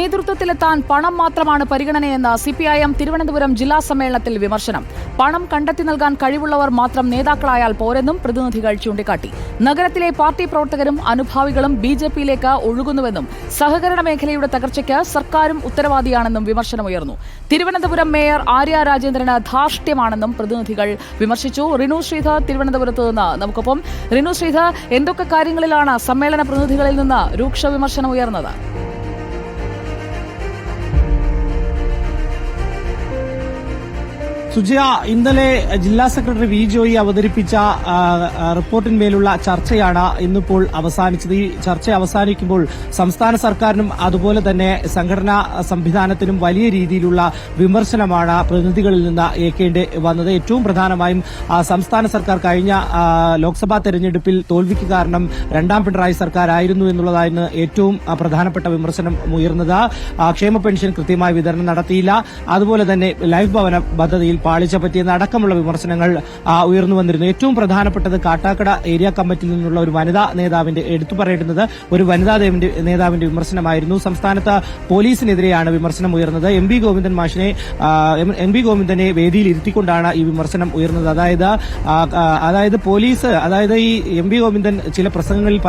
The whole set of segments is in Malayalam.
നേതൃത്വത്തിലെത്താൻ പണം മാത്രമാണ് പരിഗണനയെന്ന് സിപിഐഎം തിരുവനന്തപുരം ജില്ലാ സമ്മേളനത്തിൽ വിമർശനം. പണം കണ്ടെത്തി നൽകാൻ കഴിവുള്ളവർ മാത്രം നേതാക്കളായാൽ പോരെന്നും പ്രതിനിധികൾ ചൂണ്ടിക്കാട്ടി. നഗരത്തിലെ പാർട്ടി പ്രവർത്തകരും അനുഭാവികളും ബിജെപിയിലേക്ക് ഒഴുകുന്നുവെന്നും സഹകരണ മേഖലയുടെ തകർച്ചയ്ക്ക് സർക്കാരും ഉത്തരവാദിയാണെന്നും വിമർശനമുയർന്നു. തിരുവനന്തപുരം മേയർ ആര്യ രാജേന്ദ്രന് ധാർഷ്ട്യമാണെന്നും പ്രതിനിധികൾ വിമർശിച്ചു. റിനു ശ്രീധർ തിരുവനന്തപുരത്ത് നിന്ന് നമുക്കൊപ്പം. റിനു ശ്രീധർ, എന്തൊക്കെ കാര്യങ്ങളിലാണ് സമ്മേളന പ്രതിനിധികളിൽ നിന്ന് രൂക്ഷ വിമർശനം ഉയർന്നത്? സുജയ, ഇന്നലെ ജില്ലാ സെക്രട്ടറി വി ജോയി അവതരിപ്പിച്ച റിപ്പോർട്ടിന്മേലുള്ള ചർച്ചയാണ് ഇന്നിപ്പോൾ അവസാനിച്ചത്. ഈ ചർച്ച അവസാനിക്കുമ്പോൾ സംസ്ഥാന സർക്കാരിനും അതുപോലെ തന്നെ സംഘടനാ സംവിധാനത്തിനും വലിയ രീതിയിലുള്ള വിമർശനമാണ് പ്രതിനിധികളിൽ നിന്ന് ഏൽക്കേണ്ടി വന്നത്. ഏറ്റവും പ്രധാനമായും സംസ്ഥാന സർക്കാർ കഴിഞ്ഞ ലോക്സഭാ തെരഞ്ഞെടുപ്പിൽ തോൽവിക്ക് കാരണം രണ്ടാം പിണറായി സർക്കാരായിരുന്നു എന്നുള്ളതായിരുന്നു ഏറ്റവും പ്രധാനപ്പെട്ട വിമർശനം ഉയർന്നത്. ക്ഷേമ പെൻഷൻ കൃത്യമായി വിതരണം നടത്തിയില്ല, അതുപോലെ തന്നെ ലൈഫ് ഭവന പദ്ധതിയിൽ പാളിച്ച പറ്റിയെന്ന അടക്കമുള്ള വിമർശനങ്ങൾ ഉയർന്നു വന്നിരുന്നു. ഏറ്റവും പ്രധാനപ്പെട്ടത് കാട്ടാക്കട ഏരിയ കമ്മിറ്റിയിൽ നിന്നുള്ള ഒരു വനിതാ നേതാവിന്റെ എടുത്തു പറയേണ്ടുന്നത് ഒരു വനിതാ നേതാവിന്റെ വിമർശനമായിരുന്നു. സംസ്ഥാനത്ത് പോലീസിനെതിരെയാണ് വിമർശനം ഉയർന്നത്. എം വി ഗോവിന്ദനെ വേദിയിൽ ഇരുത്തിക്കൊണ്ടാണ് ഈ വിമർശനം ഉയർന്നത്. അതായത് പോലീസ്, ഈ എം വി ഗോവിന്ദൻ ചില പ്രസംഗങ്ങളിൽ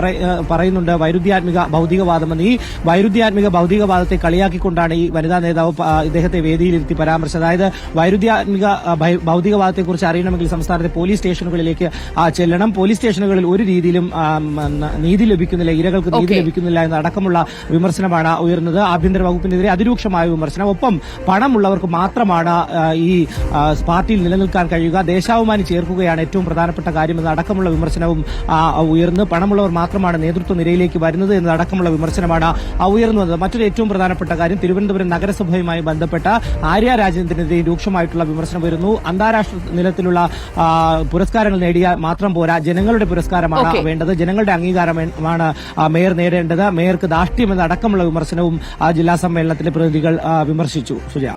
പറയുന്നുണ്ട് വൈരുദ്ധ്യാത്മിക ഭൌതികവാദമെന്ന്. ഈ വൈരുദ്ധ്യാത്മിക ഭൌതികവാദത്തെ കളിയാക്കിക്കൊണ്ടാണ് ഈ വനിതാ നേതാവ് ഇദ്ദേഹത്തെ വേദിയിലിരുത്തി പരാമർശിച്ചത്. അതായത് വൈരുദ്ധ്യാത്മിക ഭൌതികവാദത്തെക്കുറിച്ച് അറിയണമെങ്കിൽ സംസ്ഥാനത്തെ പോലീസ് സ്റ്റേഷനുകളിലേക്ക് ചെല്ലണം. പോലീസ് സ്റ്റേഷനുകളിൽ ഒരു രീതിയിലും നീതി ലഭിക്കുന്നില്ല, ഇരകൾക്ക് നീതി ലഭിക്കുന്നില്ല എന്ന അടക്കമുള്ള വിമർശനമാണ് ഉയർന്നത്. ആഭ്യന്തര വകുപ്പിനെതിരെ അതിരൂക്ഷമായ വിമർശനം. ഒപ്പം പണമുള്ളവർക്ക് മാത്രമാണ് ഈ പാർട്ടിയിൽ നിലനിൽക്കാൻ കഴിയുക, ദേശാഭിമാനി ചേർക്കുകയാണ് ഏറ്റവും പ്രധാനപ്പെട്ട കാര്യമെന്ന അടക്കമുള്ള വിമർശനവും ഉയർന്ന് പണമുള്ളവർ മാത്രമാണ് നേതൃത്വ നിരയിലേക്ക് വരുന്നത് എന്നതടക്കമുള്ള വിമർശനമാണ് ഉയർന്നു വന്നത്. മറ്റൊരു ഏറ്റവും പ്രധാനപ്പെട്ട കാര്യം തിരുവനന്തപുരം നഗരസഭയുമായി ബന്ധപ്പെട്ട ആര്യ രാജേന്ദ്രനെതിരെ രൂക്ഷമായിട്ടുള്ള വിമർശനം വരുന്നു. അന്താരാഷ്ട്ര നിലത്തിലുള്ള പുരസ്കാരങ്ങൾ നേടിയാൽ മാത്രം പോരാ, ജനങ്ങളുടെ പുരസ്കാരമാണ് വേണ്ടത്, ജനങ്ങളുടെ അംഗീകാരമാണ് മേയർ നേടേണ്ടത്, മേയർക്ക് ധാർഷ്ട്യമെന്ന അടക്കമുള്ള വിമർശനവും ജില്ലാ സമ്മേളനത്തിലെ പ്രതിനിധികൾ വിമർശിച്ചു. സുജയ.